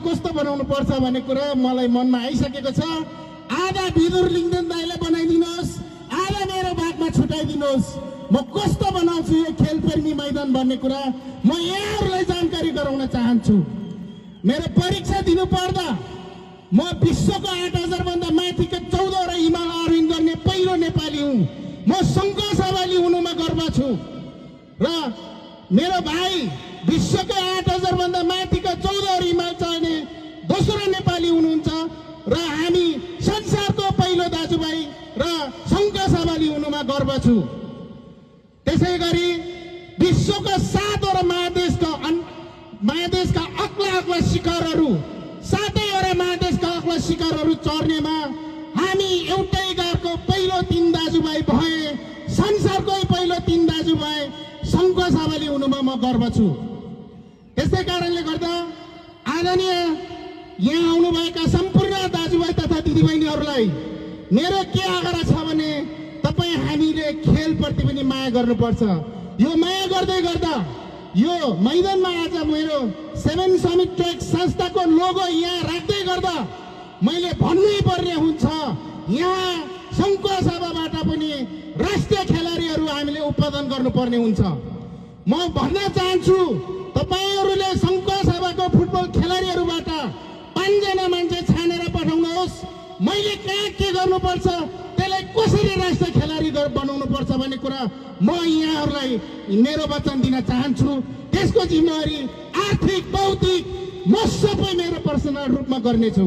कस्तो बनाउनु पर्छ भन्ने कुरा मलाई मनमा आइसकेको छ। आधा विदुर लिङ्गदेन दाइले बनाइदिनुहोस्, आधा मेरो भागमा छुटाइदिनुहोस्। म कस्तो बनाउँछु यो खेलप्रेमी मैदान भन्ने कुरा म यहाँहरूलाई जानकारी गराउन चाहन्छु। मेरो परीक्षा दिनु पर्दा म विश्वको 8000 भन्दा माथिको 14 हिमाल आरोहण गर्ने पहिलो नेपाली हुँ। म सङ्घ सवाली हुनुमा गर्व छु र मेरो भाइ विश्वको 8000 भन्दा माथिका 14 हिमाल चढ्ने दोस्रो नेपाली हुनुहुन्छ र हामी संसारको पहिलो दाजुभाइ र सङ्घ सवाली हुनुमा गर्व छु। त्यसै गरी विश्वका 7वटा महादेशका अग्ला शिखरहरू 7वटा महादेशका अग्ला शिखरहरू चढ्नेमा हामी एउटै गारको पहिलो 3 दाजुभाइ भए, संसारकै पहिलो 3 दाजुभाइ सङ्घ सवाली हुनुमा म गर्व छु। त्यसै कारणले गर्दा आदरणीय यहाँ आउनुभएका सम्पूर्ण दाजुभाइ तथा दिदीबहिनीहरूलाई मेरो के आग्रह छ भने तपाईँ हामीले खेलप्रति पनि माया गर्नुपर्छ। यो माया गर्दै गर्दा यो मैदानमा आज मेरो 7 समिट ट्र्याक संस्थाको लोगो यहाँ राख्दै गर्दा मैले भन्नै पर्ने हुन्छ, यहाँ सङ्घ सभाबाट पनि राष्ट्रिय खेलाडीहरू हामीले उत्पादन गर्नुपर्ने हुन्छ। म भन्न चाहन्छु तपाईहरूले सङ्घ सभाको फुटबल खेलाडीहरूबाट 5 जना मान्छे छानेर पठाउनुहोस्। मैले कहाँ के गर्नुपर्छ, त्यसलाई कसरी राष्ट्रिय खेलाडी बनाउनुपर्छ भन्ने कुरा म यहाँहरूलाई मेरो वचन दिन चाहन्छु। त्यसको जिम्मेवारी आर्थिक, भौतिक म सबै मेरो पर्सनल रूपमा गर्नेछु।